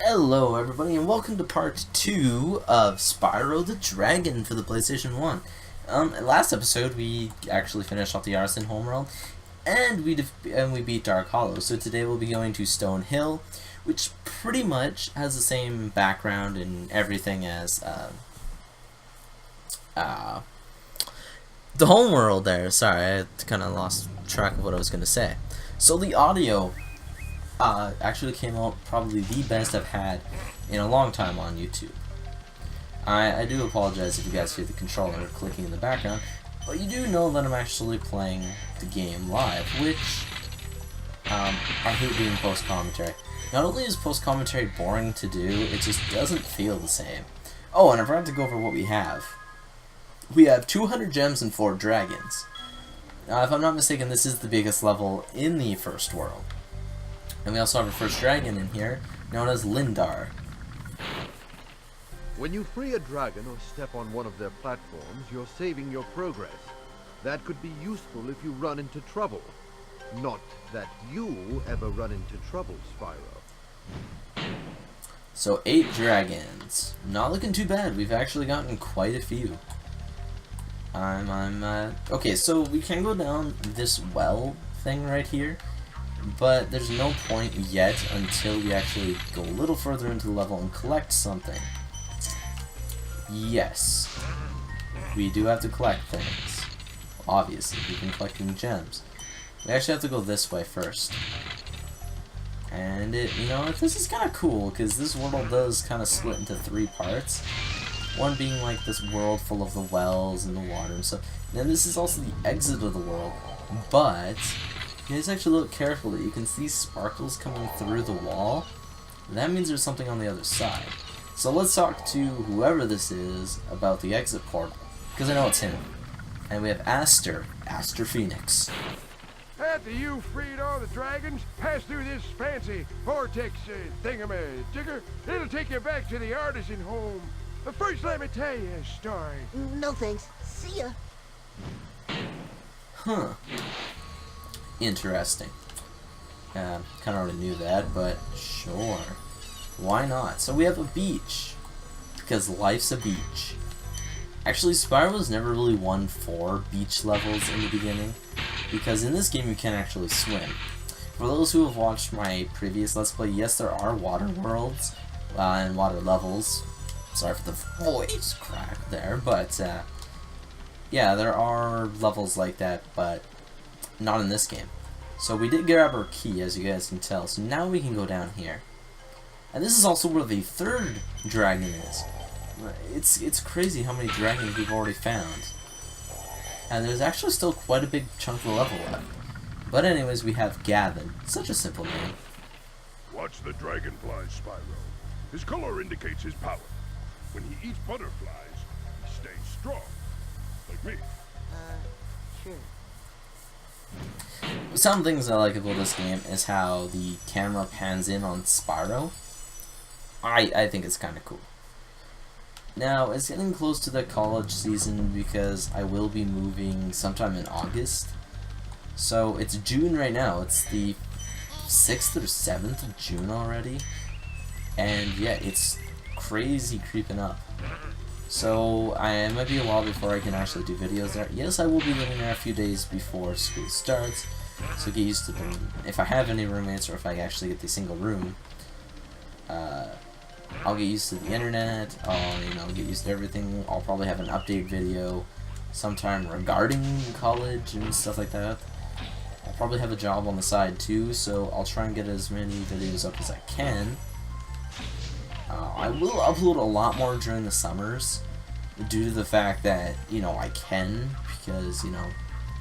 Hello everybody and welcome to part 2 of Spyro the Dragon for the PlayStation 1. Last episode we actually finished off the Arson homeworld and we beat Dark Hollow. So today we'll be going to Stone Hill, which pretty much has the same background and everything as the homeworld there. Sorry, I kind of lost track of what I was going to say. So the audio actually came out probably the best I've had in a long time on YouTube. I do apologize if you guys hear the controller clicking in the background, but you do know that I'm actually playing the game live, which I hate doing post-commentary. Not only is post-commentary boring to do, it just doesn't feel the same. Oh, and I forgot to go over what we have. We have 200 gems and 4 dragons. Now, if I'm not mistaken, this is the biggest level in the first world. And we also have our first dragon in here, known as Lindar. When you free a dragon or step on one of their platforms, you're saving your progress. That could be useful if you run into trouble. Not that you ever run into trouble, Spyro. So 8 dragons. Not looking too bad. We've actually gotten quite a few. Okay, so we can go down this well thing right here. But there's no point yet until we actually go a little further into the level and collect something. Yes, we do have to collect things. Obviously, we've been collecting gems. We actually have to go this way first. And this is kind of cool because this world does kind of split into 3 parts. One being like this world full of the wells and the water and stuff. And then this is also the exit of the world, but you guys actually look carefully. You can see sparkles coming through the wall. That means there's something on the other side. So let's talk to whoever this is about the exit portal, because I know it's him. And we have Aster Phoenix. After you freed all the dragons, pass through this fancy vortex thingamajigger. It'll take you back to the artisan home. But first, let me tell you a story. No thanks. See ya. Huh. Interesting. Kind of already knew that, but sure. Why not? So we have a beach. Because life's a beach. Actually, Spyro was never really one for beach levels in the beginning. Because in this game you can actually swim. For those who have watched my previous Let's Play, yes, there are water worlds and water levels. Sorry for the voice crack there, but yeah, there are levels like that, but not in this game. So we did grab our key, as you guys can tell, so now we can go down here. And this is also where the 3rd dragon is. It's crazy how many dragons we've already found. And there's actually still quite a big chunk of the level left. But anyways, we have Gavin. Such a simple name. Watch the dragonfly, Spyro. His color indicates his power. When he eats butterflies, he stays strong. Like me. Sure. Some things I like about this game is how the camera pans in on Spyro. I think it's kind of cool. Now, it's getting close to the college season because I will be moving sometime in August. So, it's June right now. It's the 6th or 7th of June already. And yeah, it's crazy creeping up. So, it might be a while before I can actually do videos there. Yes, I will be living there a few days before school starts. So get used to them. If I have any roommates or if I actually get the single room, I'll get used to the internet. I'll get used to everything. I'll probably have an update video sometime regarding college and stuff like that. I'll probably have a job on the side too, so I'll try and get as many videos up as I can. I will upload a lot more during the summers due to the fact that, I can, because,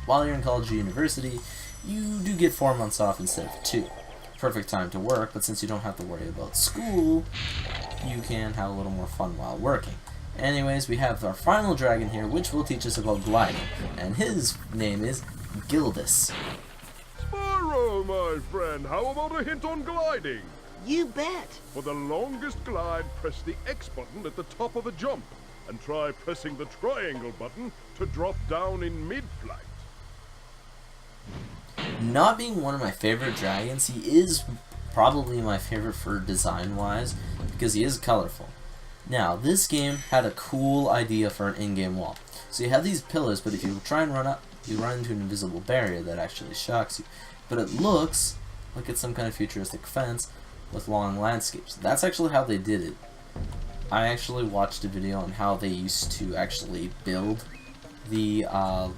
while you're in college or university, you do get 4 months off instead of 2. Perfect time to work, but since you don't have to worry about school, you can have a little more fun while working. Anyways, we have our final dragon here, which will teach us about gliding, and his name is Gildus. Spyro, my friend, how about a hint on gliding? You bet. For the longest glide, press the X button at the top of a jump, and try pressing the triangle button to drop down in mid-flight. Not being one of my favorite dragons, he is probably my favorite for design-wise, because he is colorful. Now, this game had a cool idea for an in-game wall. So you have these pillars, but if you try and run up, you run into an invisible barrier that actually shocks you. But it looks like it's some kind of futuristic fence with long landscapes. That's actually how they did it. I actually watched a video on how they used to actually build the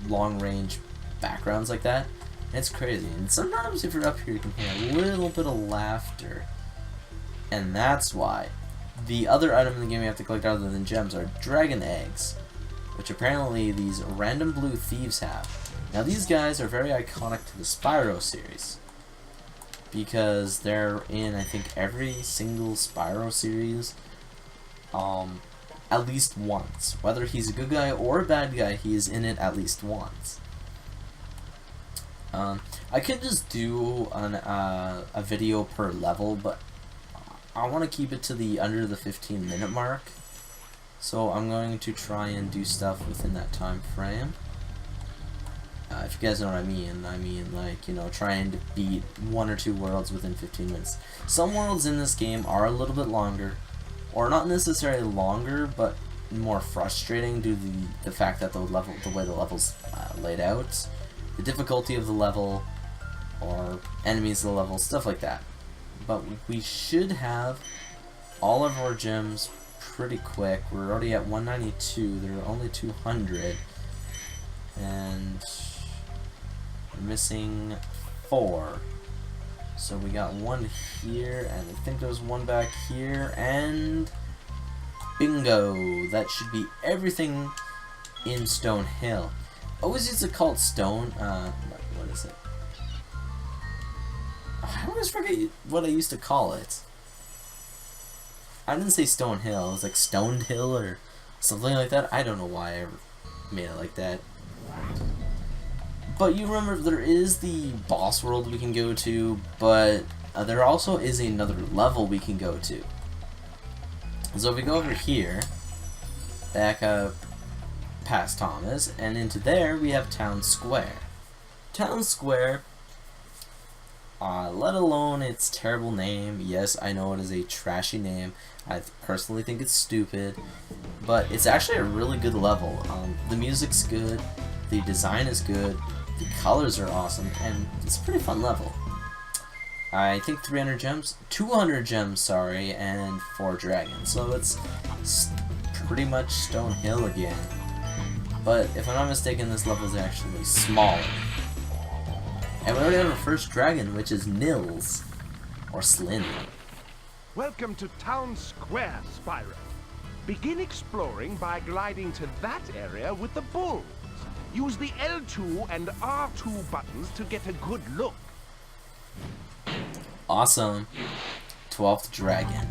long-range backgrounds like that. It's crazy. And sometimes if you're up here, you can hear a little bit of laughter. And that's why. The other item in the game you have to collect other than gems are dragon eggs, which apparently these random blue thieves have. Now these guys are very iconic to the Spyro series, because they're in, I think, every single Spyro series at least once. Whether he's a good guy or a bad guy, he is in it at least once. I could just do a video per level, but I want to keep it to the under the 15-minute mark. So I'm going to try and do stuff within that time frame. If you guys know what I mean like, you know, trying to beat 1 or 2 worlds within 15 minutes. Some worlds in this game are a little bit longer, or not necessarily longer, but more frustrating due to the fact that the way the level's laid out, the difficulty of the level, or enemies of the level, stuff like that. But we should have all of our gems pretty quick. We're already at 192. There are only 200. And we're missing 4. So we got 1 here, and I think there's 1 back here, and bingo! That should be everything in Stone Hill. I always used to call it Stone, what is it? I always forget what I used to call it. I didn't say Stone Hill, it was like Stoned Hill or something like that. I don't know why I ever made it like that. But you remember there is the boss world we can go to, but there also is another level we can go to. So if we go over here, back up past Thomas, and into there we have Town Square. Town Square, let alone its terrible name. Yes, I know it is a trashy name. I personally think it's stupid, but it's actually a really good level. The music's good, the design is good, the colors are awesome, and it's a pretty fun level. I think 300 gems, 200 gems, sorry, and 4 dragons. So it's pretty much Stone Hill again. But if I'm not mistaken, this level is actually smaller. And we already have our first dragon, which is Nils, or Slyn. Welcome to Town Square, Spyro. Begin exploring by gliding to that area with the bulls. Use the L2 and R2 buttons to get a good look. Awesome. 12th dragon.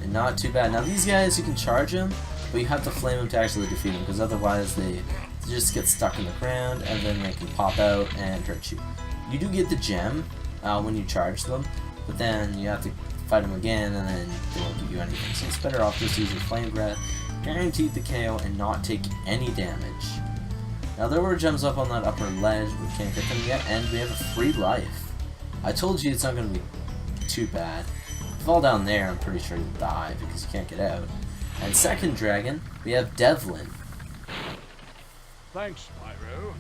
And not too bad. Now these guys, you can charge them, but you have to flame them to actually defeat them, because otherwise they just get stuck in the ground, and then they can pop out and hurt you. You do get the gem when you charge them, but then you have to fight them again, and then they won't give you anything. So it's better off just using Flame Breath, guaranteed the KO, and not take any damage. Now there were gems up on that upper ledge, but we can't get them yet, and we have a free life. I told you it's not going to be too bad. If you fall down there, I'm pretty sure you'll die, because you can't get out. And second dragon, we have Devlin. Thanks, Spyro.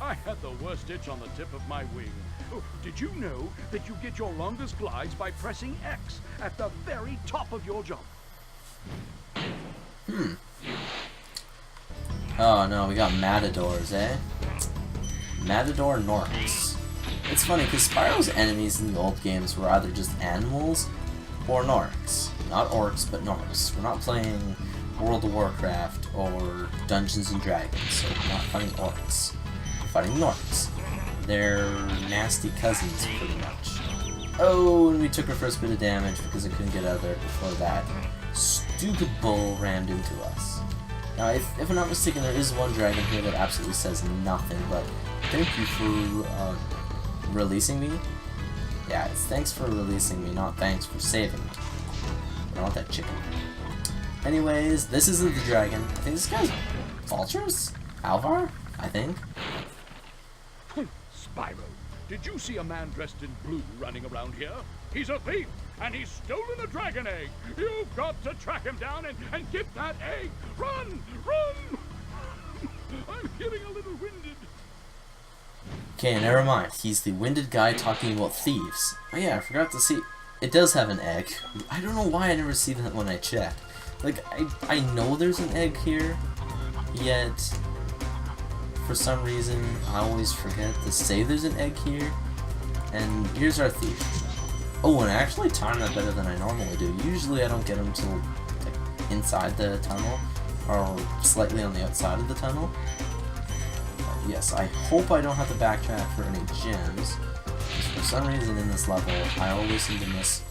I had the worst itch on the tip of my wing. Oh, did you know that you get your longest glides by pressing X at the very top of your jump? Oh no, we got Matadors, eh? Matador Norks. It's funny, because Spyro's enemies in the old games were either just animals or Norks. Not orcs, but Norks. We're not playing World of Warcraft or Dungeons and Dragons, so we're not fighting orcs. We're fighting Norks. They're nasty cousins, pretty much. Oh, and we took our first bit of damage because I couldn't get out of there before that stupid bull rammed into us. Now, if I'm not mistaken, there is one dragon here that absolutely says nothing, but thank you for releasing me. Yeah, it's thanks for releasing me, not thanks for saving me. I want that chicken. Anyways, this isn't the dragon. I think this guy's Vultures? Alvar? I think. Spyro, did you see a man dressed in blue running around here? He's a thief, and he's stolen a dragon egg. You've got to track him down and get that egg. Run! Run! I'm getting a little winded. Okay, never mind. He's the winded guy talking about thieves. Oh yeah, I forgot to see. It does have an egg. I don't know why I never see that when I check. Like, I know there's an egg here, yet for some reason I always forget to say there's an egg here. And here's our thief. Oh, and I actually timed that better than I normally do. Usually I don't get him till like inside the tunnel, or slightly on the outside of the tunnel. Yes, I hope I don't have to backtrack for any gems. For some reason in this level, I always seem to miss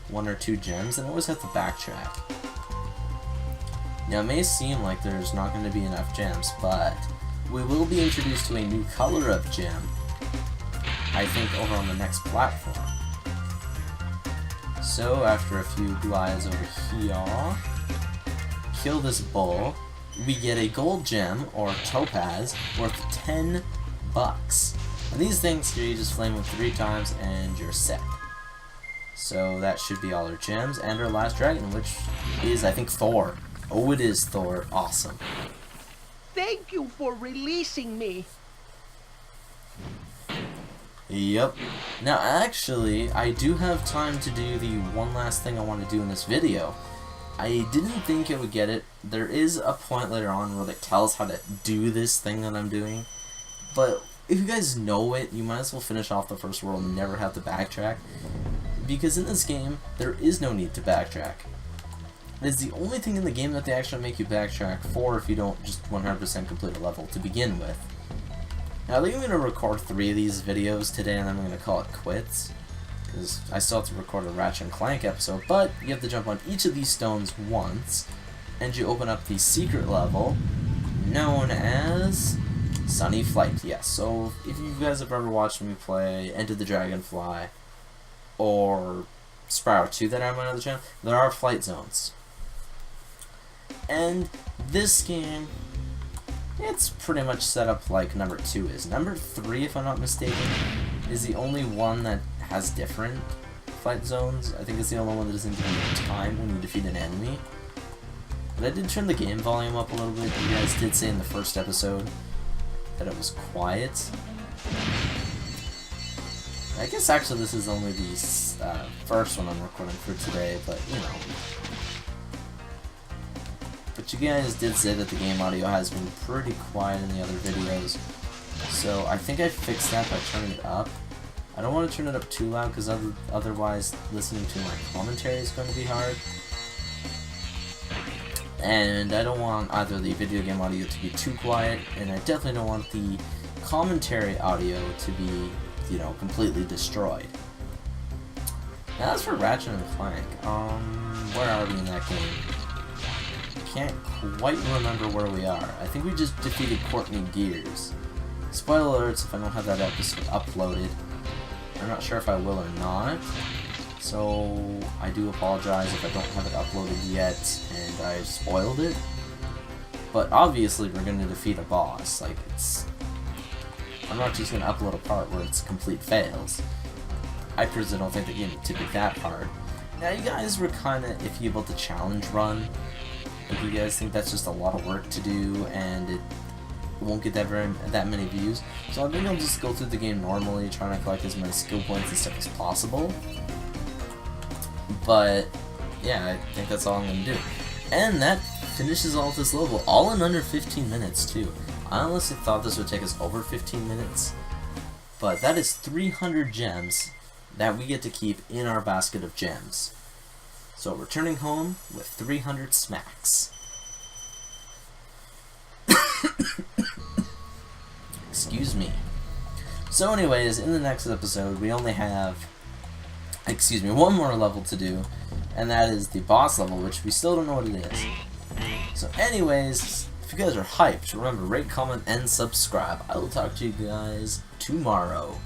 1 or 2 gems, and I always have to backtrack. Now, it may seem like there's not going to be enough gems, but we will be introduced to a new color of gem, I think over on the next platform. So, after a few glides over here, kill this bull, we get a gold gem, or topaz, worth 10 bucks. And these things here, you just flame them 3 times and you're set. So that should be all our gems, and our last dragon, which is, I think, Thor. Oh, it is Thor. Awesome. Thank you for releasing me. Yep. Now, actually, I do have time to do the one last thing I want to do in this video. I didn't think it would get it. There is a point later on where it tells how to do this thing that I'm doing. But if you guys know it, you might as well finish off the first world and never have to backtrack. Because in this game, there is no need to backtrack. It is the only thing in the game that they actually make you backtrack for if you don't just 100% complete a level to begin with. Now, I think I'm going to record 3 of these videos today, and then I'm going to call it quits. Because I still have to record a Ratchet & Clank episode, but you have to jump on each of these stones once, and you open up the secret level, known as Sunny Flight. Yes, so if you guys have ever watched me play Enter the Dragonfly, or Spyro 2 that I have on the channel, there are flight zones. And this game, it's pretty much set up like number 2 is. Number 3, if I'm not mistaken, is the only one that has different flight zones. I think it's the only one that doesn't give you time when you defeat an enemy. But I did turn the game volume up a little bit. You guys did say in the first episode that it was quiet. I guess actually this is only the first one I'm recording for today, but you know. But you guys did say that the game audio has been pretty quiet in the other videos, so I think I fixed that by turning it up. I don't want to turn it up too loud because otherwise listening to my commentary is going to be hard. And I don't want either the video game audio to be too quiet, and I definitely don't want the commentary audio to be, you know, completely destroyed. Now as for Ratchet & Clank, where are we in that game? Can't quite remember where we are. I think we just defeated Courtney Gears. Spoiler alerts if I don't have that episode uploaded. I'm not sure if I will or not, so I do apologize if I don't have it uploaded yet and I spoiled it. But obviously we're going to defeat a boss. Like, I'm not just going to upload a part where it's complete fails. I personally don't think the game to be that hard. Now you guys were kind of iffy about the challenge run. Like, you guys think that's just a lot of work to do and it won't get that many views. So I think I'll just go through the game normally, trying to collect as many skill points and stuff as possible. But yeah, I think that's all I'm going to do. And that finishes all of this level, all in under 15 minutes too. I honestly thought this would take us over 15 minutes, but that is 300 gems that we get to keep in our basket of gems. So returning home with 300 smacks. Excuse me. So anyways, in the next episode, we only have, one more level to do, and that is the boss level, which we still don't know what it is. So anyways, if you guys are hyped, remember, rate, comment, and subscribe. I will talk to you guys tomorrow.